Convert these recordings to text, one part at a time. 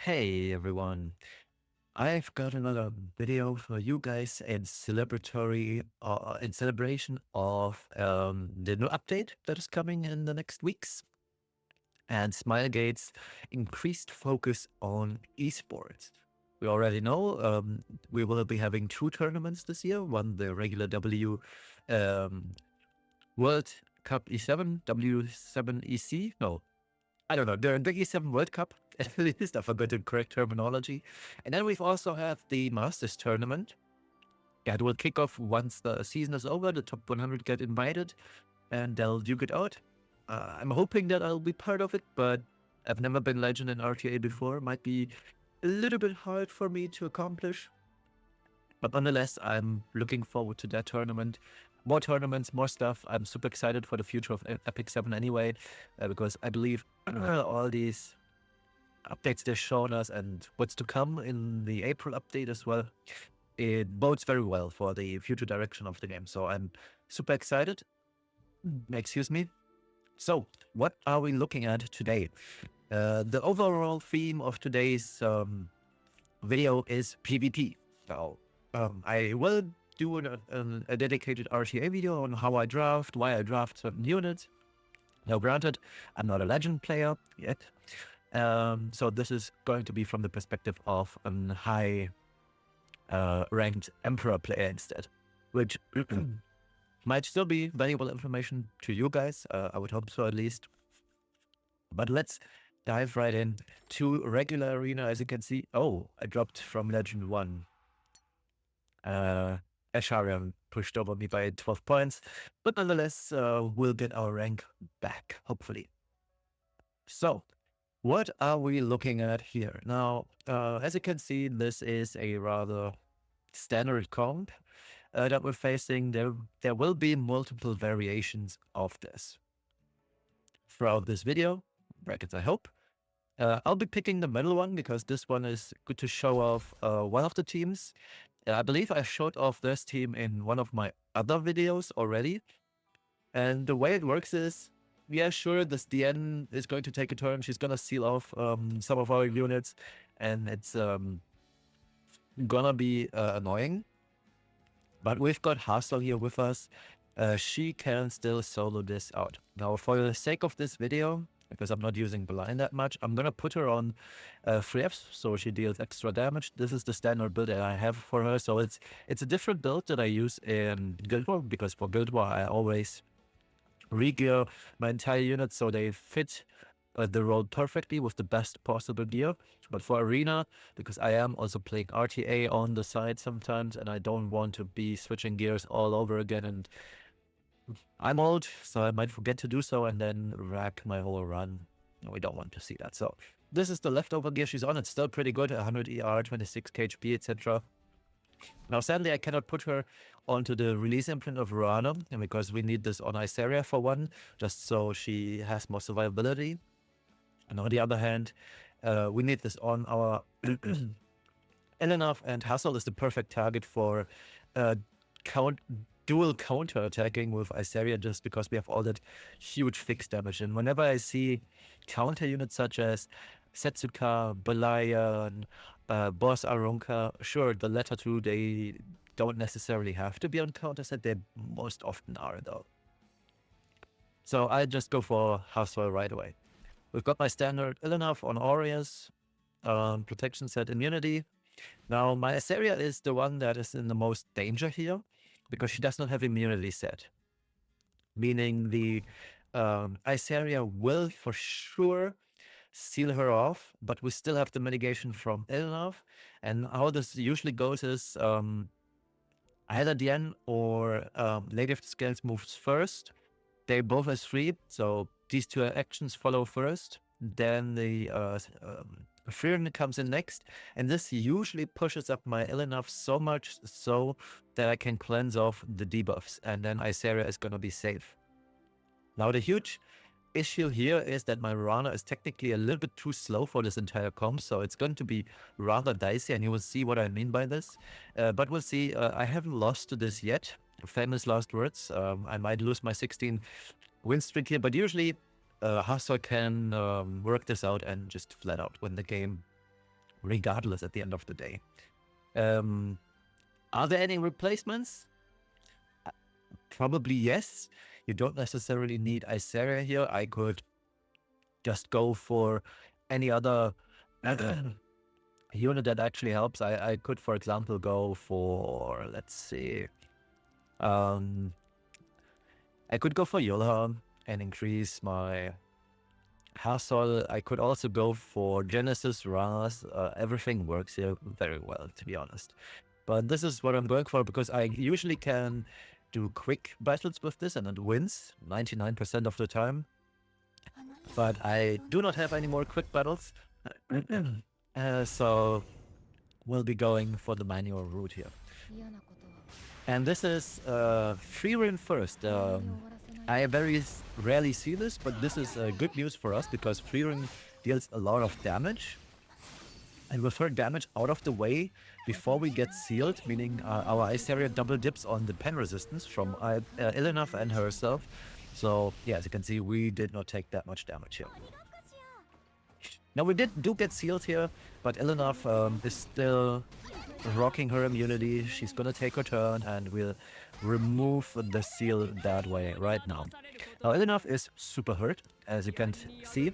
Hey everyone, I've got another video for you guys in celebration of the new update that is coming in the next weeks and Smilegate's increased focus on eSports. We already know we will be having two tournaments this year, one the regular um, World Cup E7, W7 EC, no, I don't know, the E7 World Cup, at least I forgot the correct terminology. And then we've also have the Masters tournament. That will kick off once the season is over. The top 100 get invited and they'll duke it out. I'm hoping that I'll be part of it, but I've never been legend in RTA before. Might be a little bit hard for me to accomplish. But nonetheless, I'm looking forward to that tournament. More tournaments, more stuff. I'm super excited for the future of Epic 7 anyway, because I believe all these updates they've shown us and what's to come in the April update as well, it bodes very well for the future direction of the game. So I'm super excited. Excuse me. So what are we looking at today? The overall theme of today's video is PvP. Now, I will do a dedicated RTA video on how I draft, why I draft certain units. Now, granted, I'm not a legend player yet. So this is going to be from the perspective of a high ranked Emperor player instead, which might still be valuable information to you guys. I would hope so at least. But let's dive right in to regular arena. As you can see, oh, I dropped from Legend 1. Saria pushed over me by 12 points, but nonetheless, we'll get our rank back, hopefully. So, what are we looking at here? Now, as you can see, this is a rather standard comp that we're facing. There will be multiple variations of this throughout this video, brackets I hope. I'll be picking the middle one because this one is good to show off one of the teams. I believe I showed off this team in one of my other videos already. And the way it works is, yeah, sure, this Diene is going to take a turn. She's going to seal off some of our units. And it's gonna be annoying. But we've got Hasol here with us. She can still solo this out. Now, for the sake of this video, because I'm not using blind that much, I'm gonna put her on 3Fs, so she deals extra damage. This is the standard build that I have for her. So it's a different build that I use in Guild War, because for Guild War I always re-gear my entire unit so they fit the role perfectly with the best possible gear. But for Arena, because I am also playing RTA on the side sometimes and I don't want to be switching gears all over again, and I'm old, so I might forget to do so and then rack my whole run. We don't want to see that. So this is the leftover gear she's on. It's still pretty good, 100 ER, 26 KHP, etc. Now, sadly, I cannot put her onto the release imprint of Roana, because we need this on Iseria for one, just so she has more survivability. And on the other hand, we need this on our Ilynav, and Hasol is the perfect target for dual counter-attacking with Iseria, just because we have all that huge fixed damage. And whenever I see counter units such as Setsuka, Balayan, Boss Veronica, sure, the latter two, they don't necessarily have to be on counter set, they most often are though. So I just go for Hasol right away. We've got my standard Ilynav on Aureus, protection set immunity. Now my Saria is the one that is in the most danger here, because she does not have immunity set. Meaning the Iseria will for sure seal her off, but we still have the mitigation from Ilynav. And how this usually goes is either Diene or Lady of the Scales moves first. They both are 3, so these two actions follow first. Then the Empyrean comes in next, and this usually pushes up my Ilynav so much so that I can cleanse off the debuffs, and then Iseria is gonna be safe. Now the huge issue here is that my Roana is technically a little bit too slow for this entire comp, so it's going to be rather dicey, and you will see what I mean by this. But we'll see. I haven't lost to this yet. Famous last words. I might lose my 16 win streak here, but usually Hasol can work this out and just flat out win the game regardless at the end of the day. Are there any replacements? Probably yes. You don't necessarily need Iseria here. I could just go for any other unit that actually helps. I could, for example, go for, let's see, I could go for Yulha and increase my Hasol. I could also go for Genesis, Ras. Everything works here very well, to be honest. But this is what I'm going for because I usually can do quick battles with this and it wins 99% of the time. But I do not have any more quick battles. So we'll be going for the manual route here. And this is free run first. I very rarely see this, but this is good news for us because free run deals a lot of damage. And with her damage out of the way before we get sealed, meaning our Iseria double dips on the pen resistance from Ilynav and herself. So yeah, as you can see, we did not take that much damage here. Now we do get sealed here, but Ilynav is still rocking her immunity. She's gonna take her turn and we'll remove the seal that way right now. Now Ilynav is super hurt, as you can see.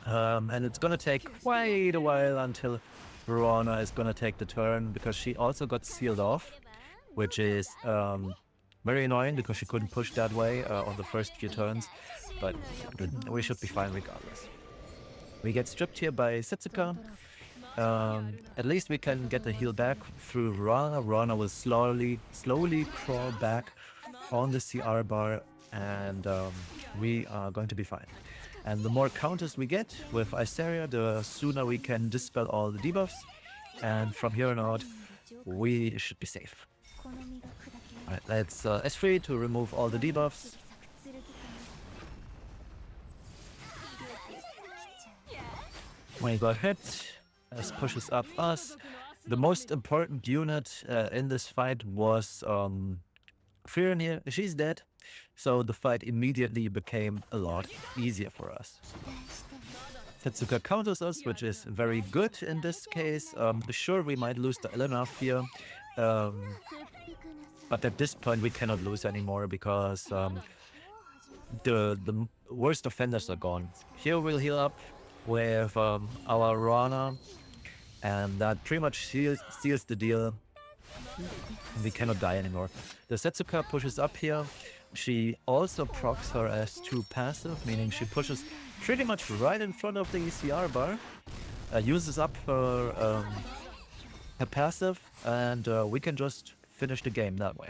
And it's gonna take quite a while until Roana is gonna take the turn because she also got sealed off, which is very annoying because she couldn't push that way on the first few turns, but we should be fine regardless. We get stripped here by Setsuka. At least we can get the heal back through Roana. Roana will slowly crawl back on the CR bar and we are going to be fine. And the more counters we get with Iseria, the sooner we can dispel all the debuffs. And from here on out, we should be safe. Alright, let's S3 to remove all the debuffs. When he got hit, S pushes up us. The most important unit in this fight was Empyrean here. She's dead. So the fight immediately became a lot easier for us. Setsuka counters us, which is very good in this case. Sure, we might lose the Ilynav here. But at this point we cannot lose anymore because the worst offenders are gone. Here we'll heal up with our Roana, and that pretty much seals the deal. We cannot die anymore. The Setsuka pushes up here. She also procs her S2 passive, meaning she pushes pretty much right in front of the ECR bar, uses up her passive, and we can just finish the game that way.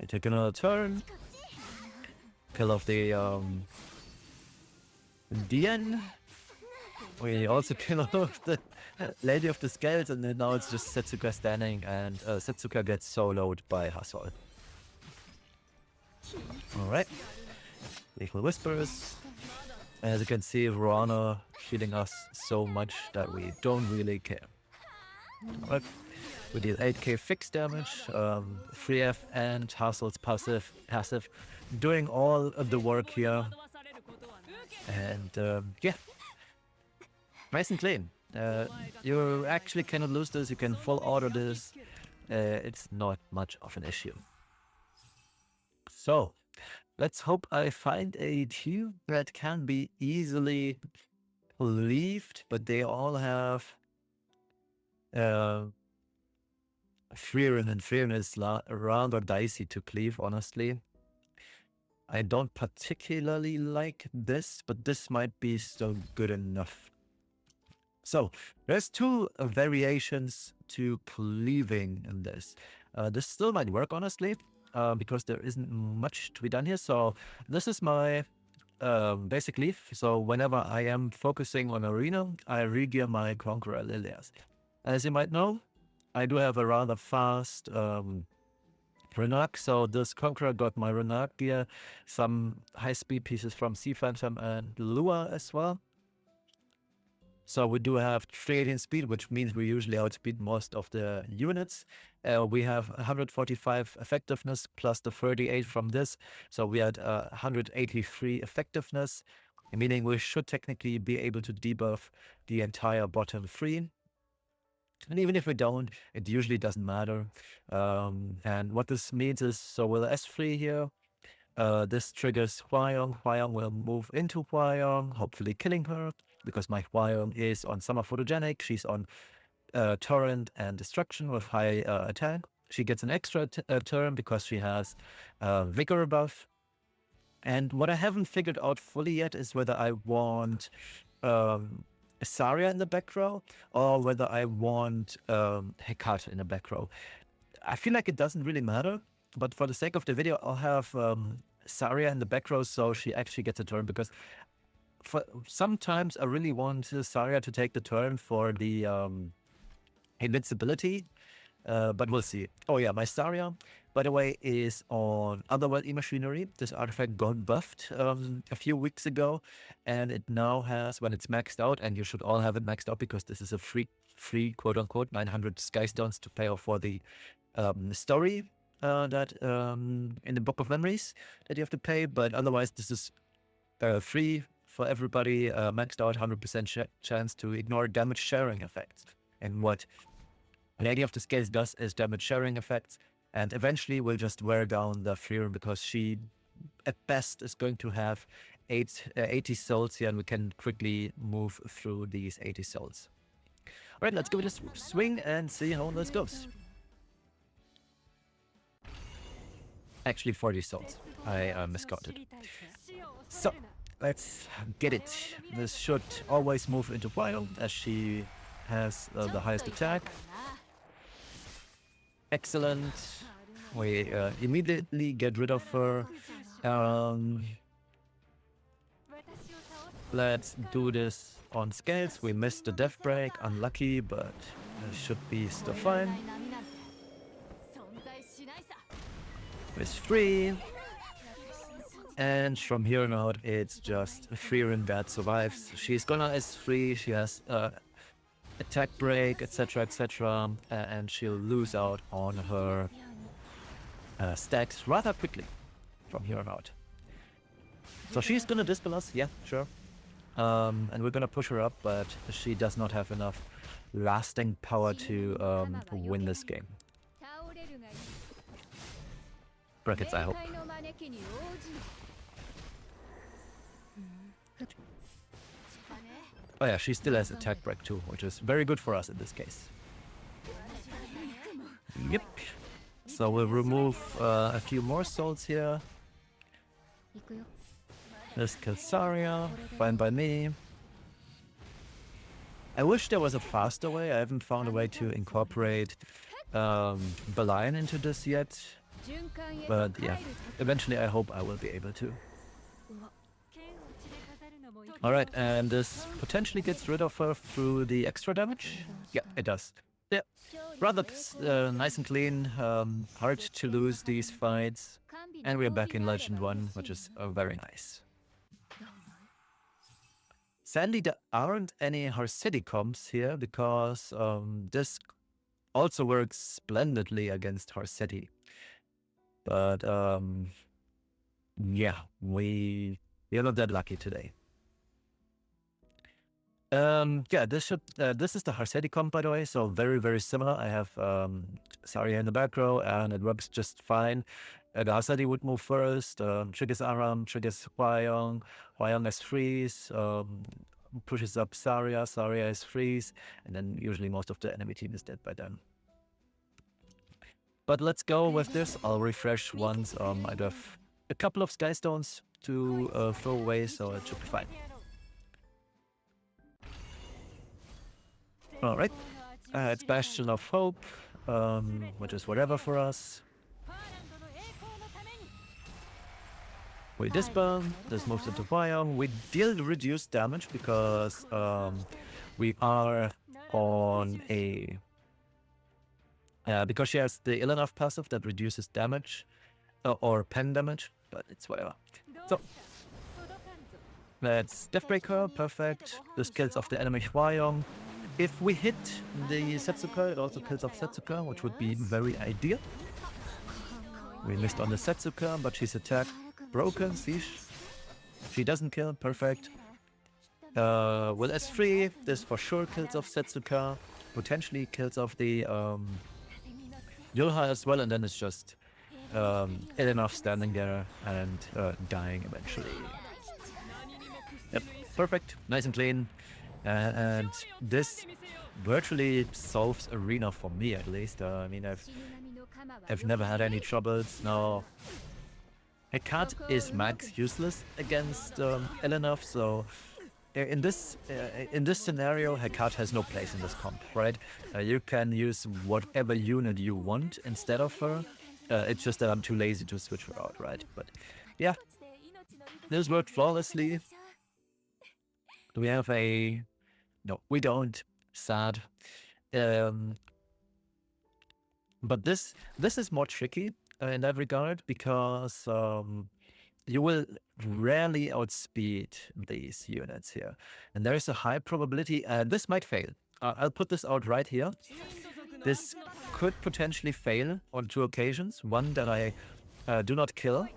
I take another turn, kill off the Diene. We also kill off the Lady of the Scales, and then now it's just Setsuka standing, and Setsuka gets soloed by Hasol. Alright. Lethal Whispers. As you can see, Roana healing us so much that we don't really care. Alright. We deal 8k fixed damage, 3F and Hasol's passive doing all of the work here. And yeah. Nice and clean. You actually cannot lose this, you can full auto this. It's not much of an issue. So, let's hope I find a team that can be easily cleaved, but they all have Empyrean, and Empyrean is rather dicey to cleave, honestly. I don't particularly like this, but this might be still good enough. So, there's two variations to cleaving in this. This still might work, honestly, because there isn't much to be done here. So, this is my basic cleave. So, whenever I am focusing on Arena, I re-gear my Conqueror Lilias. As you might know, I do have a rather fast Monarch, so this Conqueror got my Monarch gear, some high-speed pieces from Sea Phantom and Lua as well. So we do have 318 speed, which means we usually outspeed most of the units. We have 145 effectiveness plus the 38 from this. So we had 183 effectiveness. meaning we should technically be able to debuff the entire bottom 3. And even if we don't, it usually doesn't matter. And what this means is, so with S3 here, this triggers Hwayoung. Hwayoung will move into Hwayoung, hopefully killing her, because my Hwayoung is on Summer Photogenic. She's on Torrent and Destruction with high attack. She gets an extra turn because she has Vigor buff. And what I haven't figured out fully yet is whether I want Saria in the back row or whether I want Hecate in the back row. I feel like it doesn't really matter, but for the sake of the video, I'll have Saria in the back row so she actually gets a turn, because sometimes I really want Saria to take the turn for the invincibility, but we'll see. Oh yeah, my Saria, by the way, is on Otherworld E-Machinery. This artifact got buffed a few weeks ago, and it now has, when it's maxed out, and you should all have it maxed out because this is a free quote-unquote 900 Sky Stones to pay off for the story that in the Book of Memories that you have to pay, but otherwise this is free for everybody, maxed out, 100% chance to ignore damage sharing effects. And what Lady of the Scales does is damage sharing effects, and eventually we'll just wear down the Freer because she, at best, is going to have 80 souls here, and we can quickly move through these 80 souls. All right, let's give it a swing and see how this goes. Actually, 40 souls. I miscounted. So, let's get it. This should always move into Hwayoung as she has the highest attack. Excellent. We immediately get rid of her. Let's do this on scales. We missed the death break, unlucky, but it should be still fine. It's free. And from here on out, it's just Freerin that survives. She's gonna S3, she has attack break, etc, etc, and she'll lose out on her stacks rather quickly from here on out. So she's gonna dispel us, yeah, sure. And we're gonna push her up, but she does not have enough lasting power to win this game. Brackets, I hope. Oh yeah, she still has attack break too, which is very good for us in this case. Yep. So we'll remove a few more souls here. This kills Saria, fine by me. I wish there was a faster way. I haven't found a way to incorporate Belian into this yet. But yeah, eventually I hope I will be able to. Alright, and this potentially gets rid of her through the extra damage? Yeah, it does. Yeah, rather nice and clean, hard to lose these fights. And we're back in Legend 1, which is very nice. Sadly, there aren't any Harseti comps here, because this also works splendidly against Harseti. But yeah, we're not that lucky today. Yeah, this is the Harseti comp, by the way, so very, very similar. I have Saria in the back row, and it works just fine. The Harseti would move first, triggers Aram, triggers Hwayoung, Hwayoung is freeze, pushes up Saria, Saria is freeze, and then usually most of the enemy team is dead by then. But let's go with this. I'll refresh once. I do have a couple of Sky Stones to throw away, so it should be fine. Alright, it's Bastion of Hope, which is whatever for us. We dispel, this moves into Hwayoung. We deal reduced damage because we are on a... because she has the Ilynav passive that reduces damage, or pen damage, but it's whatever. So, let's Deathbreak her, perfect. This kills off the enemy Hwayoung. If we hit the Setsuka, it also kills off Setsuka, which would be very ideal. We missed on the Setsuka, but she's attack broken, siege. She doesn't kill, perfect. With S3, this for sure kills off Setsuka, potentially kills off the Yulha as well, and then it's just Ilynav standing there and dying eventually. Yep, perfect, nice and clean. And this virtually solves Arena for me, at least. I mean, I've never had any troubles. Now, Hecate is max useless against Ilynav, so in this scenario, Hecate has no place in this comp, right? You can use whatever unit you want instead of her. It's just that I'm too lazy to switch her out, right? But yeah, this worked flawlessly. Do we have a... No, we don't. Sad. But this is more tricky in that regard, because you will rarely outspeed these units here. And there is a high probability, this might fail. I'll put this out right here. This could potentially fail on 2 occasions. One, that I do not kill,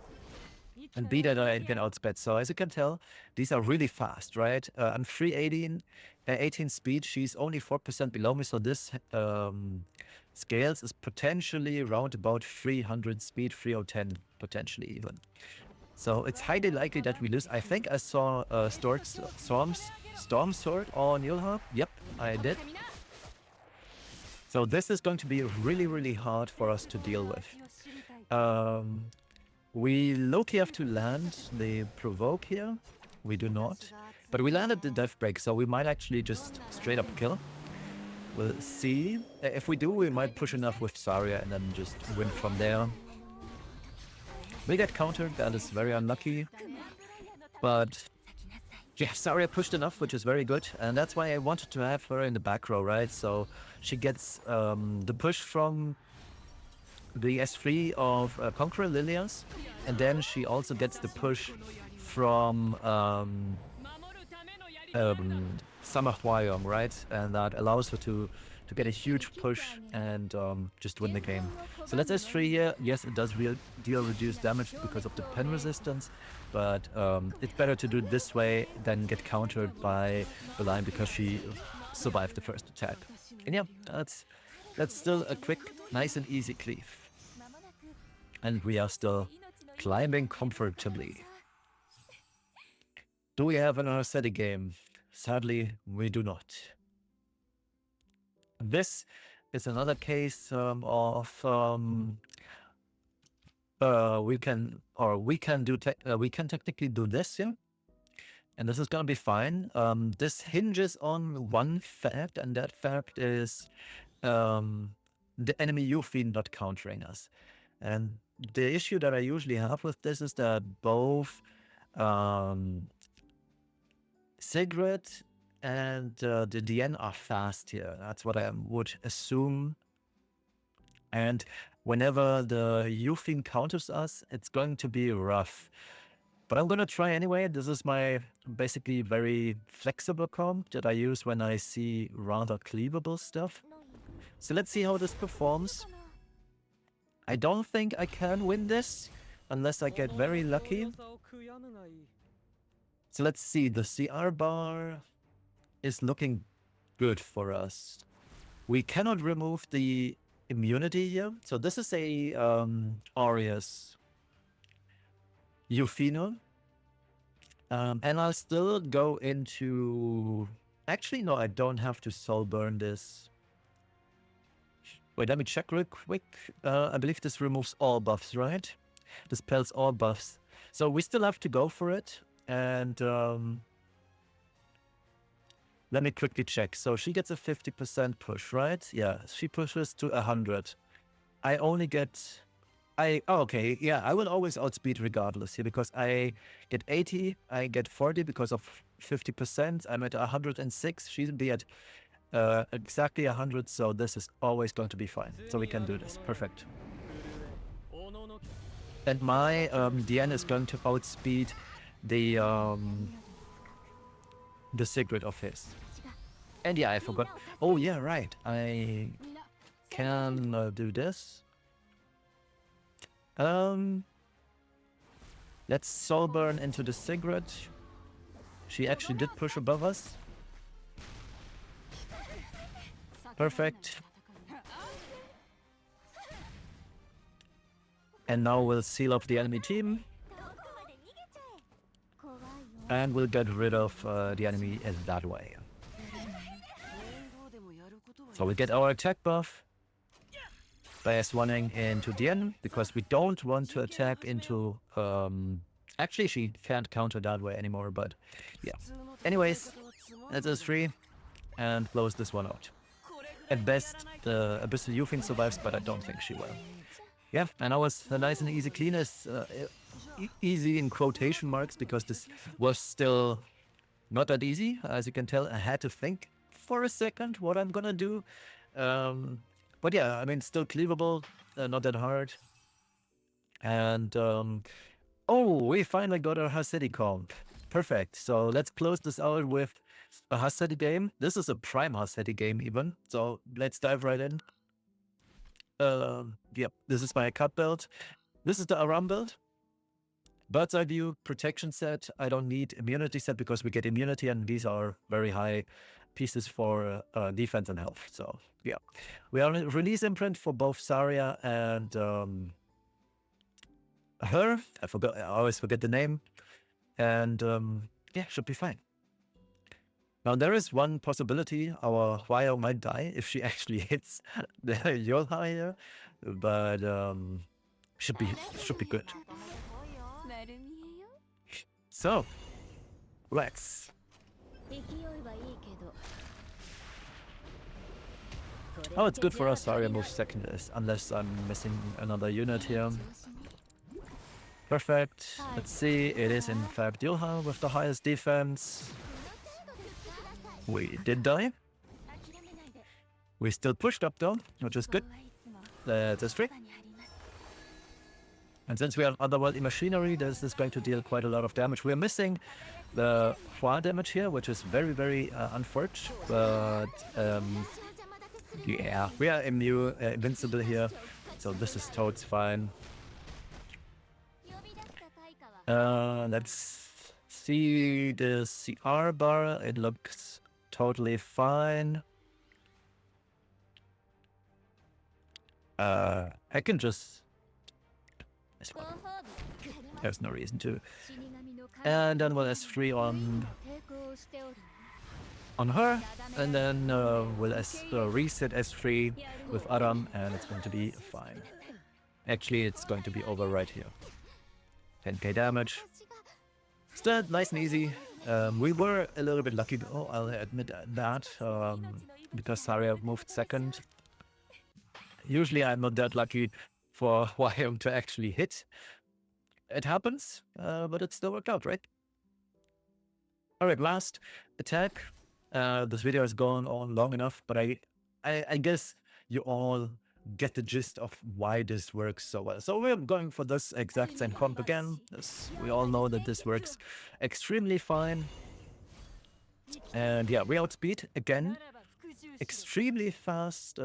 and B, that I get outsped. So as you can tell, these are really fast, right? I'm 318 speed. She's only 4% below me, so this scales is potentially around about 300 speed, 310 potentially even. So it's highly likely that we lose. I think I saw Storm Sword on Yulha. Yep, I did. So this is going to be really, really hard for us to deal with. We low-key have to land the provoke here. We do not. But we landed the death break, so we might actually just straight up kill. We'll see. If we do, we might push enough with Saria and then just win from there. We get countered, that is very unlucky. But yeah, Saria pushed enough, which is very good. And that's why I wanted to have her in the back row, right? So she gets the push from the S3 of Conqueror Lilias. And then she also gets the push from Summer Hwayoung, right? And that allows her to get a huge push and just win the game. So let's S3 here. Yes, it does deal reduced damage because of the pen resistance, but it's better to do it this way than get countered by the line because she survived the first attack. And yeah, that's still a quick, nice and easy cleave. And we are still climbing comfortably. Do we have an Arceti game? Sadly, we do not. This is another case of we can technically do this here, and this is gonna be fine. This hinges on one fact, and that fact is the enemy Yuffie not countering us. And the issue that I usually have with this is that both Sigrid and the Diene are fast here. That's what I would assume. And whenever the Yuffie counters us, it's going to be rough. But I'm going to try anyway. This is my basically very flexible comp that I use when I see rather cleavable stuff. So let's see how this performs. I don't think I can win this unless I get very lucky. So let's see, the CR bar is looking good for us. We cannot remove the immunity here. So this is a Aureus Euphino. And I'll still go into... Actually, no, I don't have to soul burn this. Wait, let me check real quick. I believe this removes all buffs, right? Dispels all buffs. So we still have to go for it. And let me quickly check. So she gets a 50% push, right? Yeah, she pushes to 100. I only get... oh, okay, yeah, I will always outspeed regardless here because I get 80, I get 40 because of 50%. I'm at 106, she'll be at exactly 100, so this is always going to be fine. So we can do this, perfect. And my Diene is going to outspeed the Sigrid of his. And yeah, I forgot. Oh yeah, right. I can do this. Let's soul burn into the cigarette. She actually did push above us. Perfect. And now we'll seal off the enemy team. And we'll get rid of the enemy in that way. So we get our attack buff by S1ing into Diene, because we don't want to attack into... actually, she can't counter that way anymore, but yeah. Anyways, that's S3, and close this one out. At best, the Abyssal Youthing survives, but I don't think she will. Yeah, and that was a nice and easy cleanest. Easy in quotation marks, because this was still not that easy. As you can tell, I had to think for a second what I'm gonna do. But yeah, I mean, still cleavable, not that hard. And oh, we finally got our Hasedi comp. Perfect. So let's close this out with a Hasedi game. This is a prime Hasedi game even. So let's dive right in. Yep, this is my cut build. This is the Aram build. Bird's eye view, protection set. I don't need immunity set because we get immunity, and these are very high pieces for defense and health. So yeah, we are release imprint for both Saria and her. I always forget the name. And yeah, should be fine. Now there is one possibility: our Hwayoung might die if she actually hits the Yolha here, but should be good. So let's. Oh, it's good for us. Saria moves second, unless I'm missing another unit here. Perfect. Let's see. It is in fact Yolha with the highest defense. We did die. We still pushed up though, which is good. That's free. And since we are otherworldly machinery, this is going to deal quite a lot of damage. We are missing the Hwa damage here, which is very, very unfortunate. But yeah, we are invincible here, so this is totes fine. Let's see the CR bar. It looks totally fine. I can just... There's no reason to. And then we'll S3 on her, and then we'll reset S3 with Aram, and it's going to be fine. Actually, it's going to be over right here. 10k damage. Still nice and easy. We were a little bit lucky, though, I'll admit that, because Saria moved second. Usually I'm not that lucky for Hwayoung to actually hit. It happens, but it still worked out, right? Alright, last attack. This video has gone on long enough, but I guess you all get the gist of why this works so well. So we're going for this exact same comp again. We all know that this works extremely fine. And yeah, we outspeed again. Extremely fast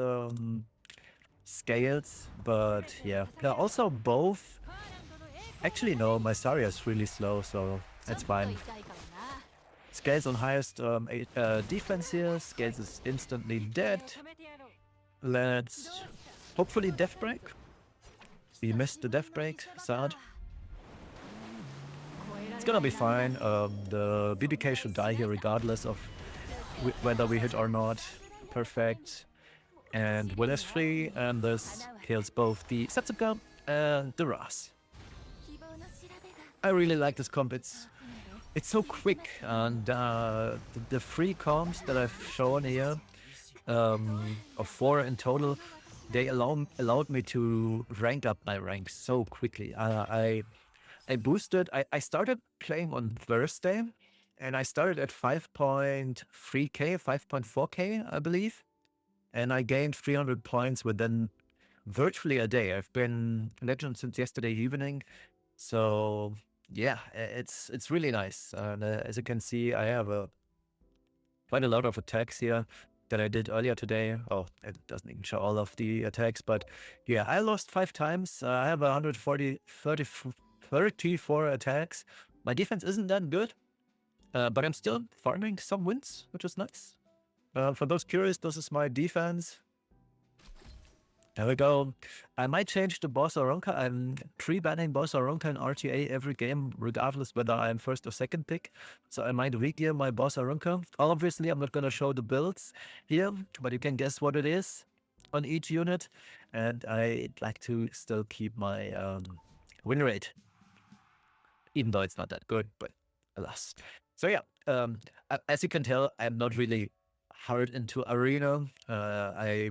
scales, but yeah. Also both... Actually no, my Saria is really slow, so that's fine. Scales on highest defense here. Scales is instantly dead. Let's hopefully death break. We missed the death break, sad. It's gonna be fine. The BBK should die here regardless of whether we hit or not. Perfect. And we'll S3, and this kills both the Setsuka and the Ras. I really like this comp. It's so quick, and the 3 comps that I've shown here, of 4 in total, they allowed me to rank up my ranks so quickly. I boosted. I started playing on Thursday, and I started at 5.3k, 5.4k, I believe, and I gained 300 points within virtually a day. I've been Legend since yesterday evening, so yeah, it's really nice. And as you can see, I have quite a lot of attacks here that I did earlier today. Oh, it doesn't even show all of the attacks, but yeah, I lost 5 times. I have 140, 34 attacks. My defense isn't that good, but I'm still farming some wins, which is nice. For those curious, this is my defense. There we go. I might change the boss Veronica. I'm pre-banning boss Veronica in RTA every game, regardless whether I'm first or second pick. So I might re-gear my boss Veronica. Obviously, I'm not going to show the builds here, but you can guess what it is on each unit. And I'd like to still keep my win rate, even though it's not that good, but alas. So yeah, as you can tell, I'm not really hard into Arena. I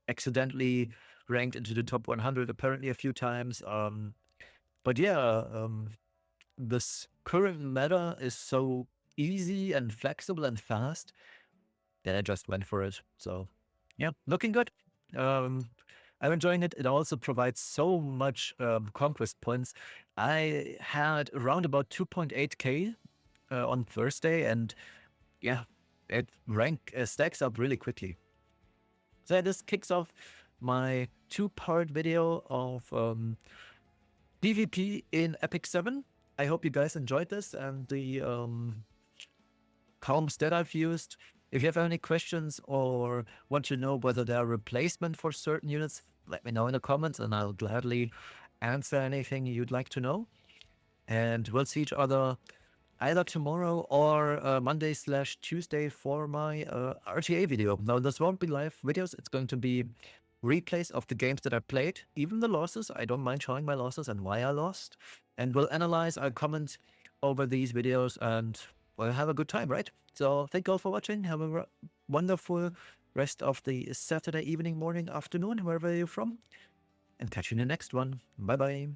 accidentally ranked into the top 100 apparently a few times. But yeah, this current meta is so easy and flexible and fast that I just went for it. So yeah, looking good. I'm enjoying it. It also provides so much conquest points. I had around about 2.8k on Thursday, and yeah, it stacks up really quickly. So this kicks off my 2-part video of PvP in Epic 7. I hope you guys enjoyed this and the comms that I've used. If you have any questions or want to know whether there are replacement for certain units, let me know in the comments and I'll gladly answer anything you'd like to know. And we'll see each other either tomorrow or Monday/Tuesday for my RTA video. Now, this won't be live videos. It's going to be replays of the games that I played, even the losses. I don't mind showing my losses and why I lost. And we'll analyze, I'll comment over these videos, and we'll have a good time, right? So thank you all for watching. Have a wonderful rest of the Saturday evening, morning, afternoon, wherever you're from. And catch you in the next one. Bye-bye.